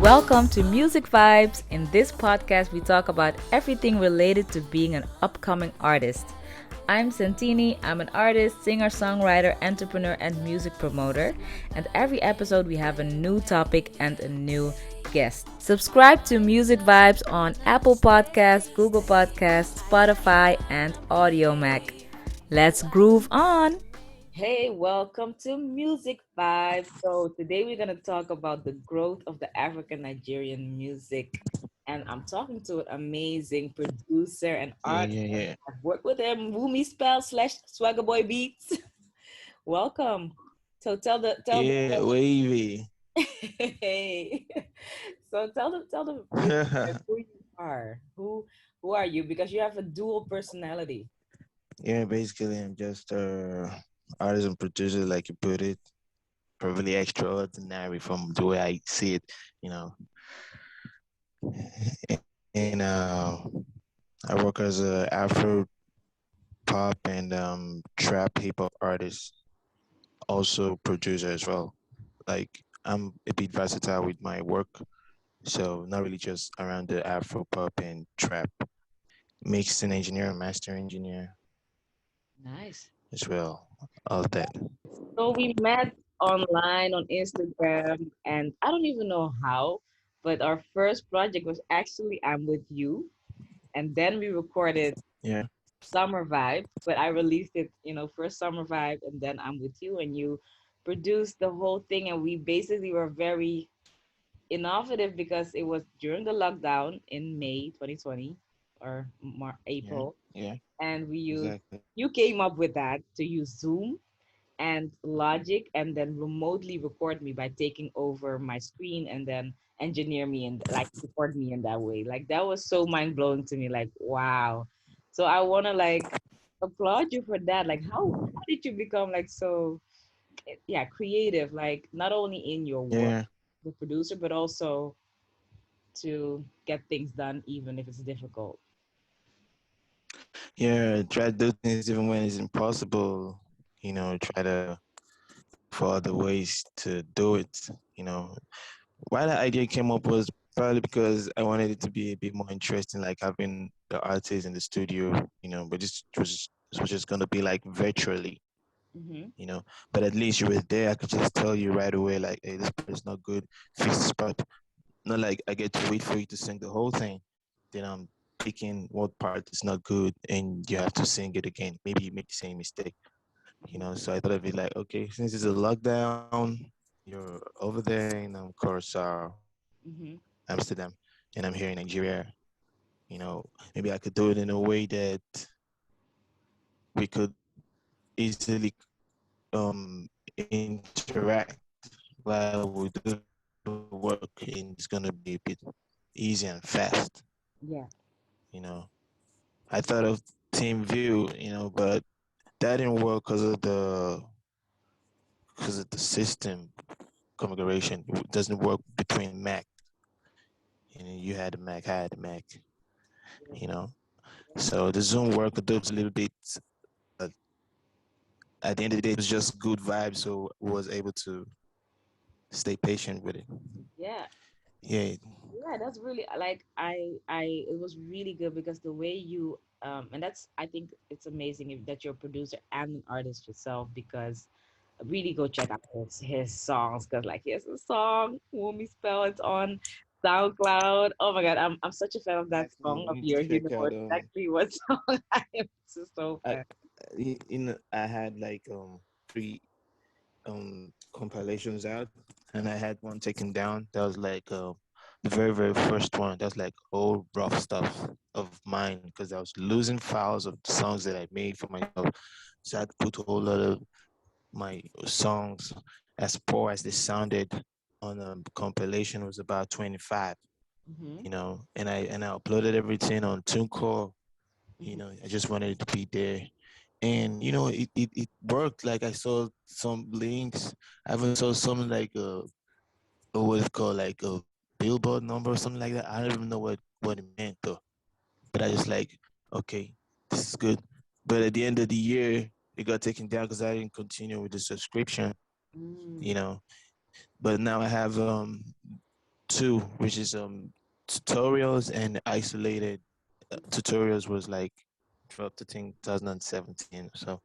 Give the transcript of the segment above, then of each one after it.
Welcome to Music Vibes. In this podcast, we talk about everything related to being an upcoming artist. I'm Santini. I'm an artist, singer, songwriter, entrepreneur, and music promoter. And every episode, we have a new topic and a new guest. Subscribe to Music Vibes on Apple Podcasts, Google Podcasts, Spotify, and Audio Mac. Let's groove on. Hey, welcome to Music Vibes. So today we're gonna talk about the growth of the African Nigerian music, and I'm talking to an amazing producer and Yeah, artist. yeah, yeah. I've worked with him, Wumi Spell slash Swaggaboibeatz. Welcome. So tell Yeah, wavy. the hey. So tell the listeners who you are. Who are you? Because you have a dual personality. Yeah, basically, I'm just artist and producer, like you put it. Probably extraordinary from the way I see it, you know. And I work as a Afro pop and trap hip hop artist, also producer as well. Like I'm a bit versatile with my work, so not really just around the Afro pop and trap. Mixing engineer, master engineer Nice. as well. All of that. So we met online on Instagram, and I don't even know how, but our first project was actually I'm With You. And then we recorded Yeah. Summer Vibe, but I released it, first Summer Vibe, and then I'm With You, and you produced the whole thing. And we basically were very innovative because it was during the lockdown in May 2020 or Yeah, April. yeah, And exactly. you came up with that to use Zoom and Logic and then remotely record me by taking over my screen and then engineer me and like record me in that way. Like that was so mind blowing to me. Like, wow. So I wanna like applaud you for that. Like how did you become like so yeah, creative, like not only in your work, Yeah, the producer, but also to get things done even if it's difficult. yeah. Try to do things even when it's impossible. Try to look for other ways to do it. You know, why the idea came up was probably because I wanted it to be a bit more interesting, like having the artists in the studio. But this was just gonna be like virtually. Mm-hmm. You know, but at least you were there. I could just tell you right away, like, hey, this part is not good. Fix this part. Not like I get to wait for you to sing the whole thing. Then I'm picking what part is not good and you have to sing it again. Maybe you make the same mistake. So I thought of it like, okay, since it's a lockdown, you're over there in Curaçao, Mm-hmm. Amsterdam, and I'm here in Nigeria. Maybe I could do it in a way that we could easily interact while we do the work, and it's gonna be a bit easy and fast. Yeah. You know, I thought of team view, but that didn't work because of the system configuration. It doesn't work between Mac. You had the Mac, I had the Mac. You know, so the Zoom work adopts a little bit. But at the end of the day, it was just good vibes, so I was able to stay patient with it. Yeah. Yeah, Yeah, that's really like I it was really good because the way you and that's I think it's amazing that you're a producer and an artist yourself because really go check out his songs because like he has a song Wumi Spell, it's on SoundCloud. Oh my god, I'm such a fan of that actually, song you of need to yours. You check know out exactly what song I am so I fan. I had like three compilations out, and I had one taken down. That was like the very very first one. That's like old rough stuff of mine because I was losing files of the songs that I made for myself. So I had to put a whole lot of my songs, as poor as they sounded, on a compilation. It was about 25. Hmm. And I uploaded everything on TuneCore. Hmm. I just wanted it to be there. And it worked. Like I saw some links. I even saw something like what it's called, like a billboard number or something like that. I don't even know what it meant though. But I just like, okay, this is good. But at the end of the year, it got taken down because I didn't continue with the subscription. You Mm. know. But now I have two, which is tutorials and isolated. Tutorials was like dropped I think 2017 or so,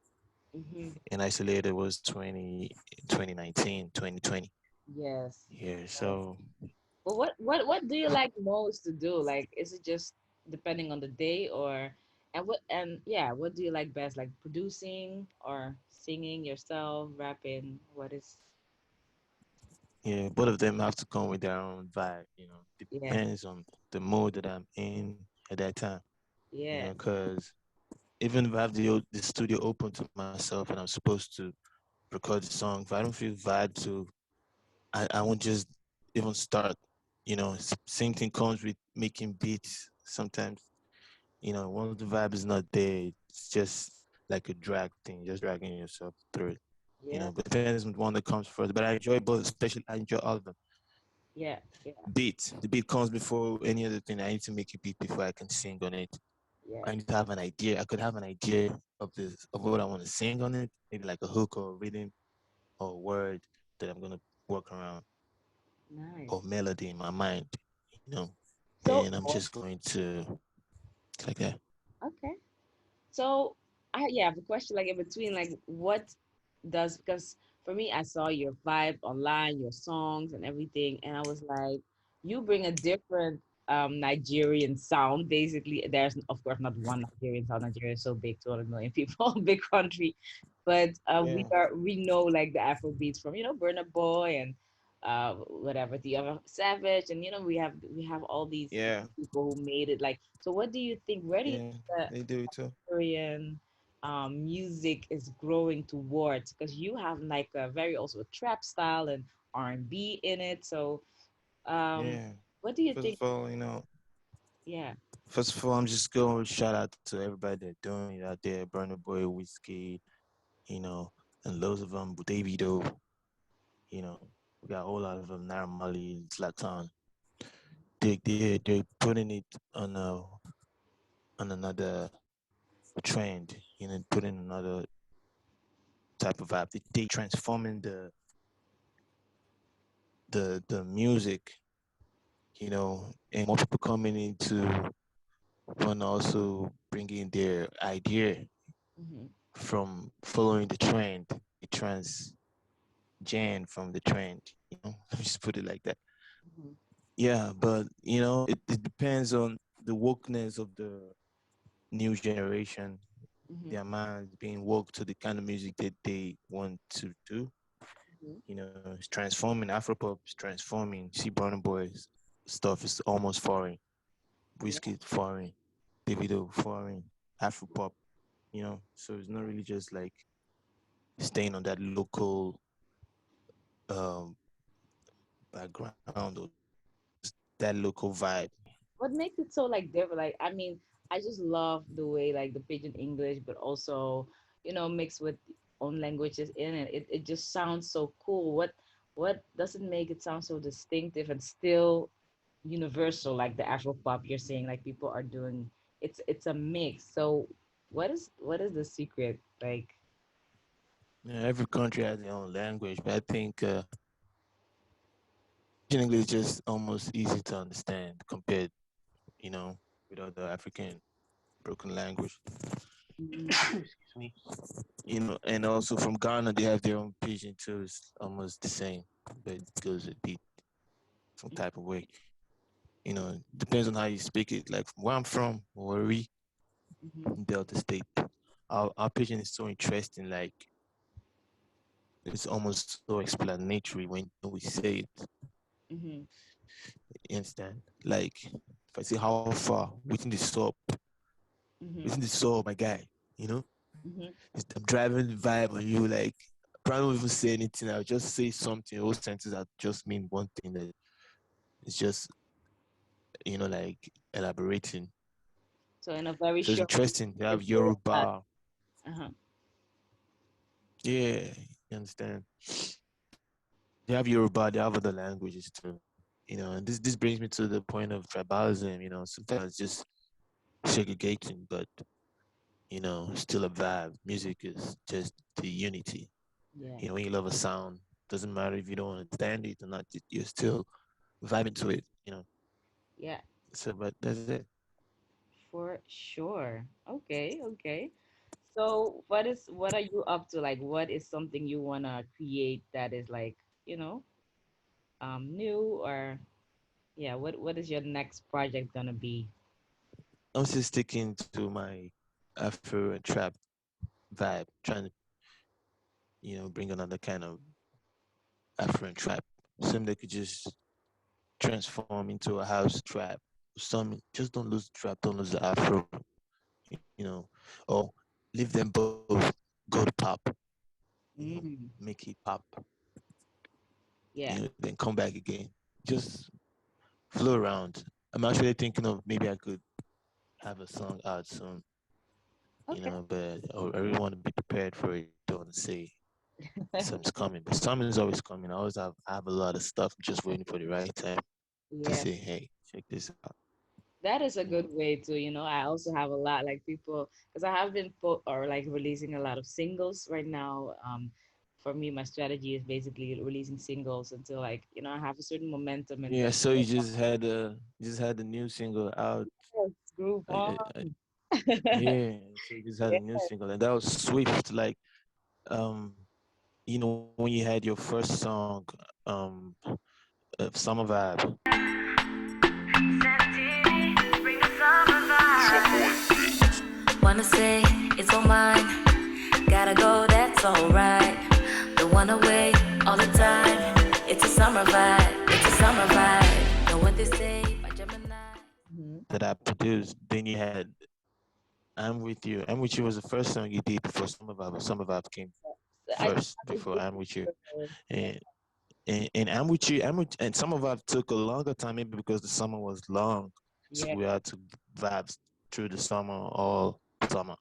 Mm-hmm. and isolated was 2019, 2020. Yes. Yeah, Yes. so But what do you like most to do? Like, is it just depending on the day, or and yeah, what do you like best? Like producing or singing yourself, rapping? What is? yeah, both of them have to come with their own vibe. Yeah. Depends on the mood that I'm in at that time. Yeah. Because even if I have the studio open to myself and I'm supposed to record the song, if I don't feel vibe to, I won't just even start. Same thing comes with making beats. Sometimes, once the vibe is not there, it's just like a drag thing, just dragging yourself through it. Yeah. But it depends on the one that comes first. But I enjoy both, especially I enjoy all of them. Yeah. Yeah. The beat comes before any other thing. I need to make a beat before I can sing on it. Yeah. I need to have an idea. I could have an idea of what I want to sing on it, maybe like a hook or a rhythm or a word that I'm gonna work around or Nice. melody in my mind. You know, So, then I'm just going to like that. okay. So I yeah, I have a question like in between, like what does because for me I saw your vibe online, your songs and everything, and I was like, you bring a different Nigerian sound. Basically, there's of course not one Nigerian sound. Nigeria is so big, 200 million people, big country. But Yeah, we know like the Afro beats from, Burna Boy and whatever the other Savage, and we have all these yeah, people who made it. Like, so what do you think? Where do you yeah. think They do it too. Korean music is growing towards? Because you have like a very also a trap style and R&B in it. So um, Yeah. what do you First think? of all, Yeah. I'm just going to shout out to everybody that doing it out there. Burner Boy, Whiskey, and loads of them. Davido, we got a whole lot of them. Naramali, Zlatan. They're putting it on another trend. Putting another type of vibe. They transforming the music. And more people coming into one also bringing their idea Hmm. from following the trend, the from the trend. Let me just put it like that. Hmm. Yeah, but it depends on the wokeness of the new generation, Hmm. their minds being woke to the kind of music that they want to do. Hmm. It's transforming. Afropop is transforming. See, Burna Boy's stuff is almost foreign. Yeah. Whiskey foreign. Davido foreign. Afropop. So it's not really just like staying on that local um, background or that local vibe. What makes it so like different? Like, I mean, I just love the way like the pidgin English, but also, mixed with own languages in it. It just sounds so cool. What doesn't make it sound so distinctive and still universal like the Afro pop you're saying like people are doing? It's a mix. So what is the secret? Like, Yeah, every country has their own language, but I think pidgin English is just almost easy to understand compared, you know, with other African broken language. mm, Excuse me. And also from Ghana, they have their own pidgin too. It's almost the same, but it goes a bit some type of way. Depends on how you speak it. Like where I'm from, Warri, mm-hmm, Delta State, our pidgin is so interesting. Like it's almost so explanatory when we say it. mm-hmm, You understand? Like if I say how far mm-hmm, within the soul, my guy. You know, mm-hmm. I'm driving the vibe on you. Like probably won't even say anything. I'll just say something. Those sentences that just mean one thing. That it's just like elaborating. So in a very So it's short interesting. You have it's very fast. Yoruba. Uh-huh. Yeah, you understand. They have Yoruba. They have other languages too. And this brings me to the point of tribalism. Sometimes just segregating, but still a vibe. Music is just the unity. Yeah. When you love a sound, doesn't matter if you don't understand it or not. You're still vibe into it, Yeah, So, but that's it. for sure. Okay, okay. So what are you up to? Like what is something you wanna create that is like, you know, new or yeah, what is your next project gonna be? I'm still sticking to my Afro and trap vibe, trying to, bring another kind of Afro and trap. Some that could just transform into a house trap. Some just don't lose the trap, don't lose the Afro, or leave them both, go to pop, Mm, make it pop, yeah. then come back again. Just flow around. I'm actually thinking of maybe I could have a song out soon, Okay. but I really want to be prepared for it. Don't want to say something's coming, but something's always coming. I have a lot of stuff just waiting for the right time to say, Yeah. hey, check this out. That is a Mm. good way to, you know, I also have a lot like people because I have been or like releasing a lot of singles right now. For me, my strategy is basically releasing singles until like, you know, I have a certain momentum and Yeah, then so you just had a new single out. yes, groove on. Yeah, so you just had a Yeah. new single, and that was Swift. Like, um, when you had your first song, um, Summer Vibe. Wanna say it's all mine. Gotta go, that's alright. Don't wanna wait all the time. It's a summer vibe. It's a summer vibe. Know what they say by Gemini. Hmm. That I produced. Then you had I'm With You. I'm With You was the first song you did before Summer Vibe. But Summer Vibe came So I first think before this I'm is With You. yeah. And and and Summer Vibe took a longer time maybe because the summer was long. So Yeah. we had to vibe through the summer all summer.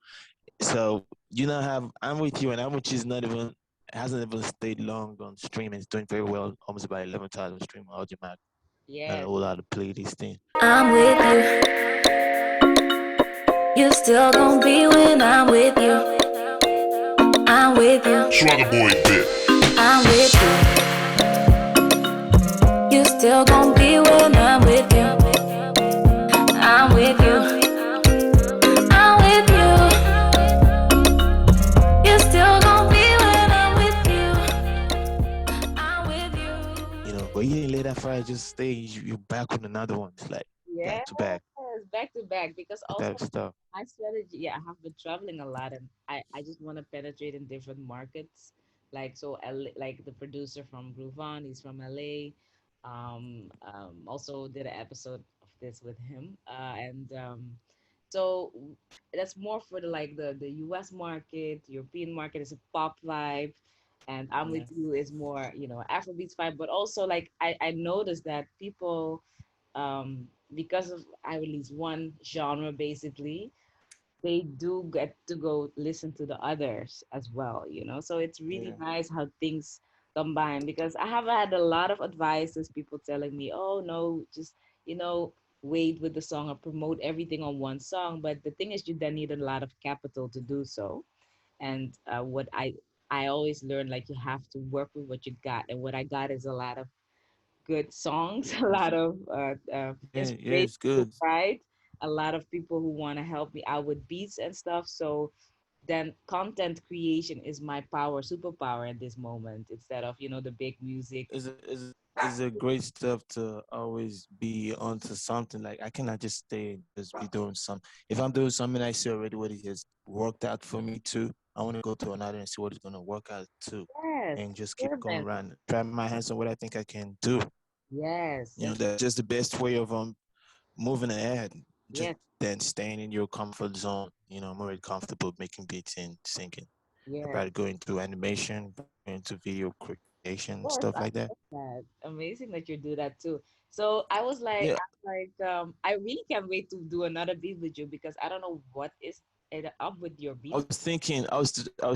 So you now have I'm With You, and I'm With You is not even hasn't even stayed long on streaming. It's doing very well, almost about 11,000 stream audio mac. Got a Yes. whole lot of playlist in. I'm with you. You still gon' be when I'm with you. I'm with you. Swaggaboibeatz. I'm with you. You still gon' be when I'm with you. I'm with you. I'm with you. You still gon' be when I'm with you. I'm with you. But you didn't let that fire just stay. You're back with another one. It's like Yes, back to back, back to back. Because that type also of stuff. my strategy, yeah, I have been traveling a lot and I just want to penetrate in different markets. Like so like the producer from Groove On, he's from LA. Also did an episode of this with him. And so that's more for the like the US market, European market is a pop vibe. And I'm Yeah. with you is more, you know, Afrobeats vibe, but also like I noticed that people because of I release one genre basically, they do get to go listen to the others as well, you know. So it's really Yeah. nice how things combine because I have had a lot of advices, people telling me, oh no, just you know, wait with the song or promote everything on one song. But the thing is you then need a lot of capital to do so. And what I always learn like you have to work with what you got. And what I got is a lot of good songs, a lot of Yeah, yeah, inspiration it's to good. write, a lot of people who want to help me out with beats and stuff. So then content creation is my superpower at this moment instead of, you know, the big music. It's a great stuff to always be onto something. Like I cannot just stay and just be doing some. If I'm doing something, I see already what it has worked out for me too. I want to go to another and see what it's gonna work out too, Yes, and just keep going experiment. around, try my hands on what I think I can do. Yes, that's That's just the best way of moving ahead. Just yes, then staying in your comfort zone. I'm already comfortable making beats and singing. I yes. probably go into animation, go into video creation, stuff like Course, that. I love that. Amazing that you do that too. So I was Yeah, I really can't wait to do another beat with you because I don't know what is it up with your I beats. was thinking, I was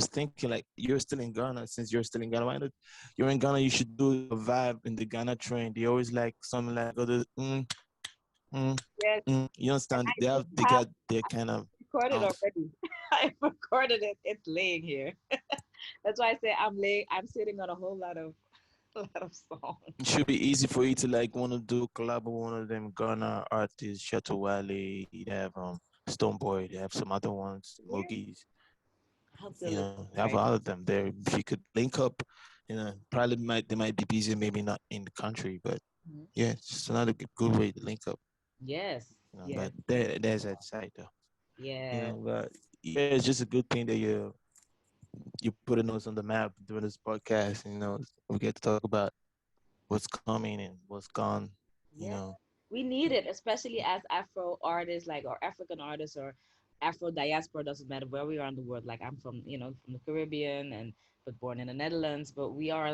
thinking, like you're still in Ghana. Since you're still in Ghana, why not? You're in Ghana. You should do a vibe in the Ghana train. They always like something like go to mm, Yes, You and understand? I do They have got their kind of recorded sound. already. I recorded it. It's laying here. That's why I say I'm laying. I'm sitting on a whole lot of. a lot of songs. It should be easy for you to like want to do collab with one of them Ghana artists, Shatta Wale. They have Stoneboy. They have some other ones, Yeah, Mogies. I have to You look know, they have right. all of them there. If you could link up, probably they might be busy, maybe not in the country, but Mhm. yeah, it's just another good way to link up. Yes, yes, But there's that side though. yeah, But yeah, it's just a good thing that you putting us on the map doing this podcast. We get to talk about what's coming and what's gone. You yeah. know, We need it, especially as Afro artists, like or African artists or Afro diaspora. Doesn't matter where we are in the world. Like I'm from, from the Caribbean and but born in the Netherlands. But we are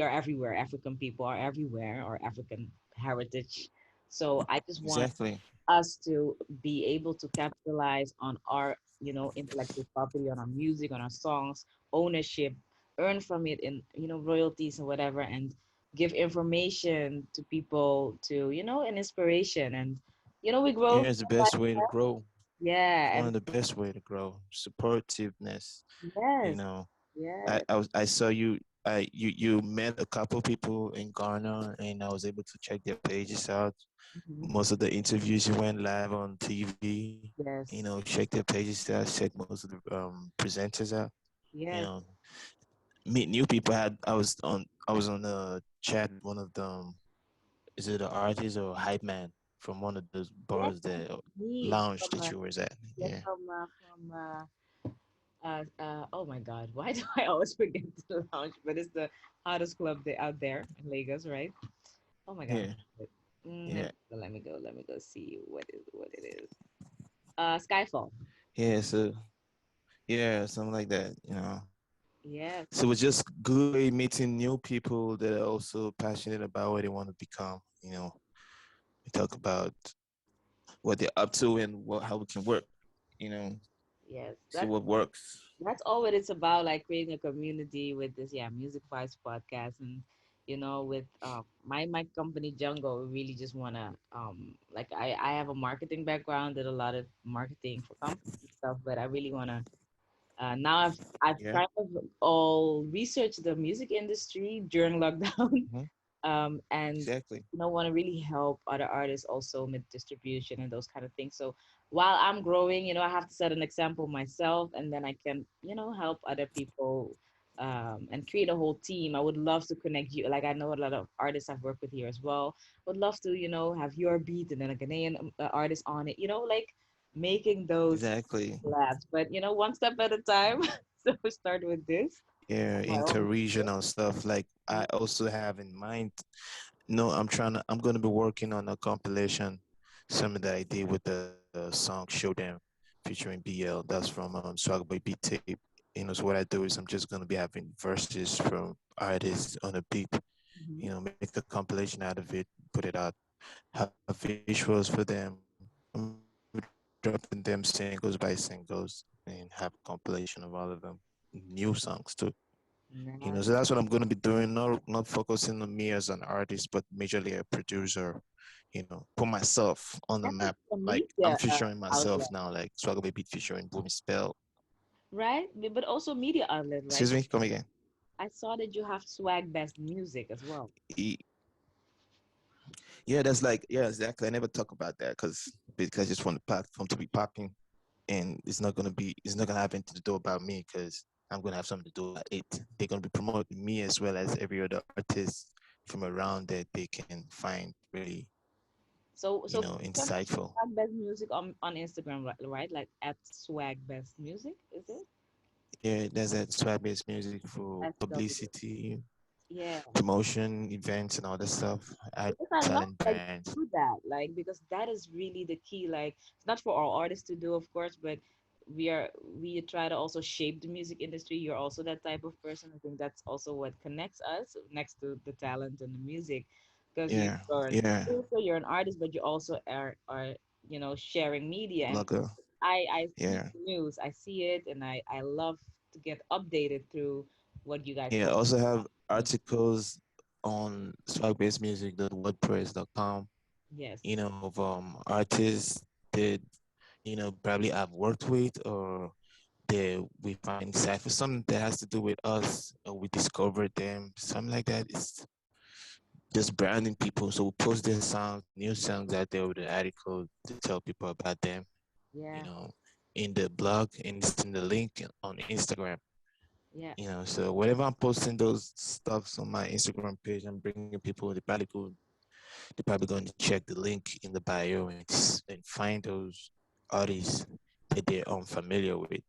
everywhere. African people are everywhere, or African heritage. So I just want exactly. us to be able to capitalize on our intellectual property, on our music, on our songs, ownership, earn from it in royalties and whatever, and give information to people to an inspiration, and we grow Yeah, it's the step by best way to step. grow. It's Yeah, one and of the best way to grow. Supportiveness. You yes, know, yes. I saw you. You met a couple people in Ghana, and I was able to check their pages out. Mhm. Most of the interviews you went live on TV. Yes, Check their pages out. Check most of the presenters out. You yes. know, meet new people. I was on a chat with one of them. Is it an artist or a hype man from one of those Yes, bars that indeed. lounge that you was at? Yes, Yeah. oh my God, why do I always forget the lounge? But it's the hottest club out there in Lagos, right? Oh my God. Yeah. Let Yeah. me go, let me go, let me go see what it is. Skyfall. Yeah. So yeah, something like that. Yes, So it's just good way meeting new people that are also passionate about what they want to become. We talk about what they're up to and how we can work. You know, yes. see what works. That's all what it's about, like creating a community with this, yeah, Music Vibes podcast, and with my company Jungle, we really just wanna like I have a marketing background, did a lot of marketing for companies and stuff, but I really wanna now I've Yeah. kind of all researched the music industry during lockdown, Hmm. and Exactly. want to really help other artists also with distribution and those kind of things. So while I'm growing, I have to set an example myself, and then I can help other people, and create a whole team. I would love to connect you. Like I know a lot of artists I've worked with here as well. Would love to have your beat and then a Ghanaian artist on it. Like making those Exactly. collabs, but one step at a time. So we start with this Yeah, my own. interregional stuff. Like I also have in mind. No, I'm gonna be working on a compilation, some of that I did with the song Show Them featuring BL. That's from Swaggaboibeatz tape. So what I do is I'm just gonna be having verses from artists on a beat, Mhm. make a compilation out of it, put it out, have visuals for them. I'm dropping them singles by singles and have a compilation of all of them. New songs too. So that's what I'm Nice. gonna be doing. Not focusing on me as an artist, but majorly a producer. Put myself on the And map. a Like I'm media featuring outlet, myself now. Like Swaggaboibeatz featuring Wumi Spell. right? But also media outlet, right? Excuse me, come again. I saw that you have swag best music as well. E- Yeah, that's like yeah, exactly. I never talk about that because I just want the platform to be popping, and it's not gonna have anything to do about me because I'm gonna have something to do about it. They're gonna be promoting me as well as every other artist from around that they can find really So you can find insightful. swag best music on Instagram, right? Like at swag best music, is it? Yeah, there's that swag-based music for SW. publicity, Yeah. promotion, events, and all that stuff. Add Because I love talent that you brands. do that, like because that is really the key. Like it's not for all artists to do, of course, but we try to also shape the music industry. You're also that type of person. I think that's also what connects us next to the talent and the music, because Yeah, you're an yeah, producer, you're an artist, but you also are sharing media. And blogger. I see Yeah, the news, I see it, and I love to get updated through what you guys yeah. post. Also have articles on swagbased music.wordpress.com. Yes. Of artists that probably I've worked with or there we find cipher, something that has to do with us, or we discovered them, something like that. It's just branding people. So we post their songs, new songs out there with the article to tell people about them, you Yeah. know, in the blog and it's in the link on Instagram. Yeah. So whenever I'm posting those stuffs on my Instagram page, I'm bringing people. They're probably going to check the link in the bio and find those artists that they're unfamiliar with.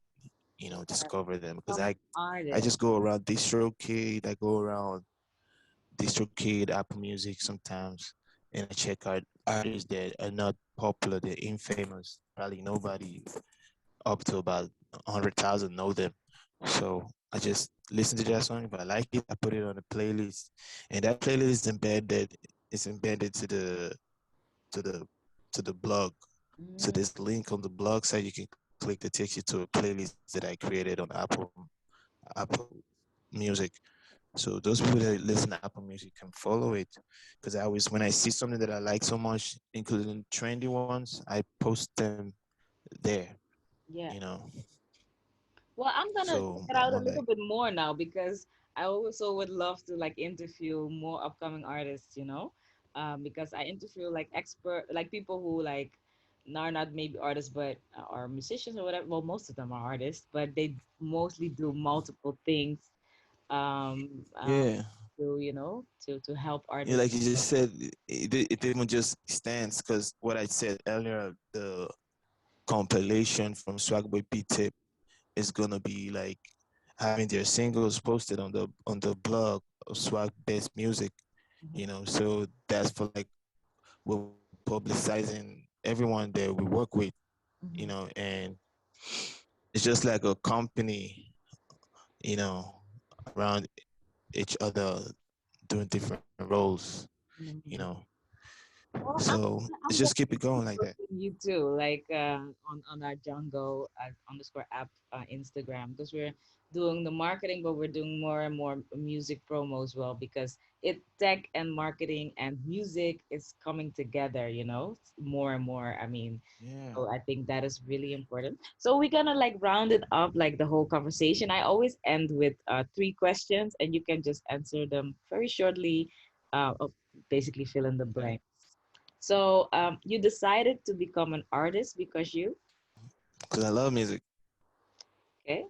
Discover them because Become an I artist. just go around DistroKid. I go around DistroKid, Apple Music sometimes, and I check out artists that are not popular. They're infamous. Probably nobody up to about 100,000 know them. So I just listen to that song. If I like it, I put it on a playlist, and that playlist is embedded. It's embedded to the to the blog. So Mm, there's a link on the blog site you can click that takes you to a playlist that I created on Apple Music. So those people that listen to Apple Music can follow it, because I always, when I see something that I like so much, including trendy ones, I post them there. yeah. You know, Well, I'm gonna so check it I'm out a on like, little bit more now because I also would love to like interview more upcoming artists, because I interview like expert, like people who like are not maybe artists but are musicians or whatever. Well, most of them are artists, but they mostly do multiple things um, um, yeah, to help yeah. artists. Like you just said, it even just stands because what I said earlier, the compilation from Swaggaboibeatz is gonna be like having their singles posted on the blog of Swag Best Music. Mhm, So that's for like we're publicizing everyone that we work with. mhm, And it's just like a company, you know, around each other doing different roles, you know. mhm. Well, So let's I'm just keep it going like that. posting you too, like on our Django underscore app Instagram, because we're doing the marketing, but we're doing more and more music promo as well because it tech and marketing and music is coming together, more and more. I mean, Yeah. so I think that is really important. So we're gonna like round it up like the whole conversation. I always end with three questions, and you can just answer them very shortly. Basically, fill in the Okay. blank. So you decided to become an artist because Because I love music. okay,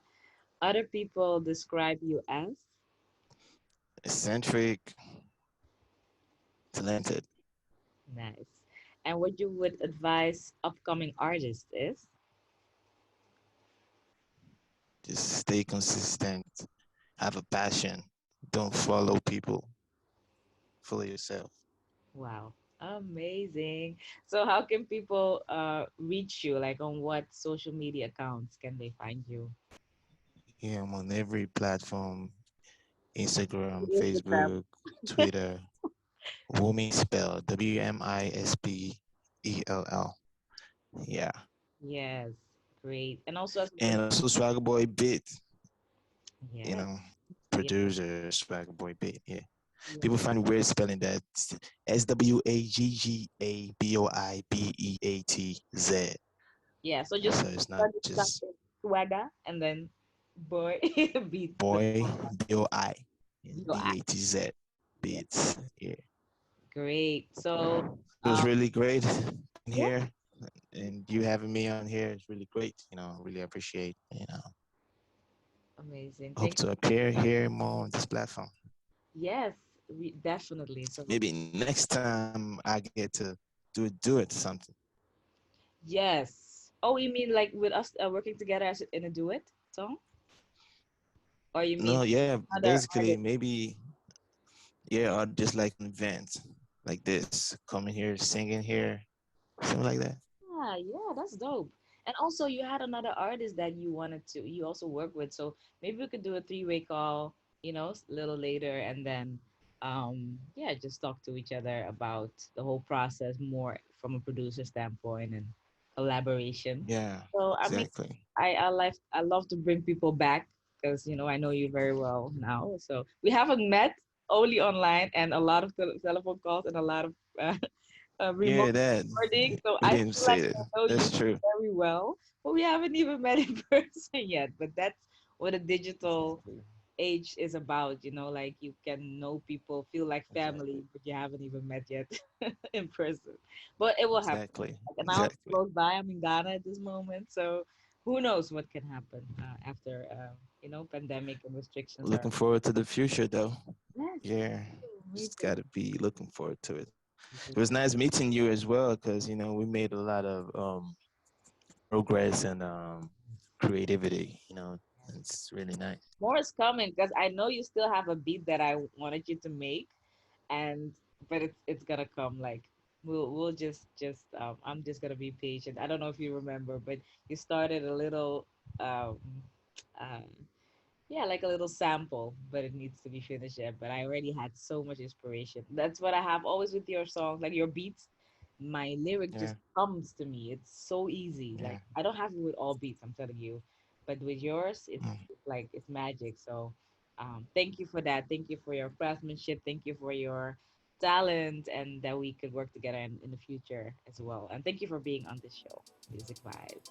other people describe you as Eccentric, talented. nice. And what you would advise upcoming artists is Just stay consistent. Have a passion. Don't follow people. Follow yourself. wow, amazing. So how can people reach you? Like on what social media accounts can they find you? Yeah, I'm on every platform: Instagram, Instagram. Facebook, Twitter. Wumi Spell, Wmispell. Yeah. Yes, great. And also as a And also Swagger Boy Beat, you yes, know, yeah, producer, Swagger Boy Beat. Yeah. yeah, People find weird spelling that. Swaggaboibeatz. yeah. So just So it's not start with just something swagger and then boy beat with boy, BOI, your BATZ. yeah. Beats. Yeah. Great. So, It was um, really great being yeah, here. And you having me on here is really great. Really appreciate, amazing. hope Thank to appear here more on this platform. yes, we definitely. So, Maybe next time I get to do it something. yes. Oh, you mean like with us working together as in a duet song, or you mean No, yeah, other basically artists? maybe, yeah, or just like an event like this, coming here, singing here, something like that. Yeah, yeah, that's dope. And also, you had another artist that you also work with. So maybe we could do a three-way call, a little later, and then, yeah, just talk to each other about the whole process more from a producer standpoint and collaboration. Yeah, So I mean, exactly. I love to bring people back because I know you very well now. So we haven't met only online and a lot of telephone calls and a lot of remote Yeah, that recording. So we I didn't feel like say that. I know you That's true. very well, but we haven't even met in person yet. But that's what a digital Exactly. age is about, like you can know people, feel like Exactly. family, but you haven't even met yet in person. But it will happen. Exactly. Like an hour Exactly. goes by. I'm in Ghana at this moment, so who knows what can happen after pandemic and restrictions are. Looking forward to the future, though. Yes, Yeah, me just too. gotta be looking forward to it. Me too. It was nice meeting you as well, because we made a lot of progress and creativity. It's really nice. More is coming because I know you still have a beat that I wanted you to make, and but it's gonna come. Like we'll just I'm just gonna be patient. I don't know if you remember, but you started a little um uh, yeah, like a little sample, but it needs to be finished yet. But I already had so much inspiration. That's what I have always with your songs, like your beats. My lyric Yeah, just comes to me. It's so easy. yeah. Like I don't have it with all beats, I'm telling you, but with yours, it's Mm. like it's magic. So, thank you for that. Thank you for your craftsmanship. Thank you for your talent, and that we could work together in the future as well. And thank you for being on this show, Music Vibes.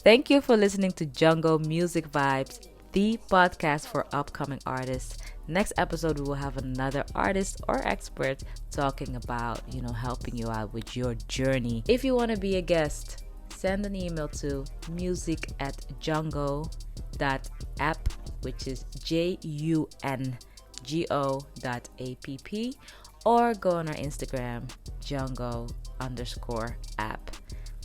Thank you for listening to Jungle Music Vibes, the podcast for upcoming artists. Next episode, we will have another artist or expert talking about, helping you out with your journey. If you want to be a guest, send an email to music@jungo.app, which is jungo.app, or go on our Instagram, jungo_app.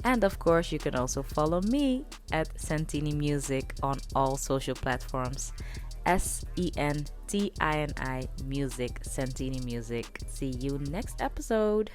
And of course, you can also follow me at Santini Music on all social platforms. SENTINI Music, Santini Music. See you next episode.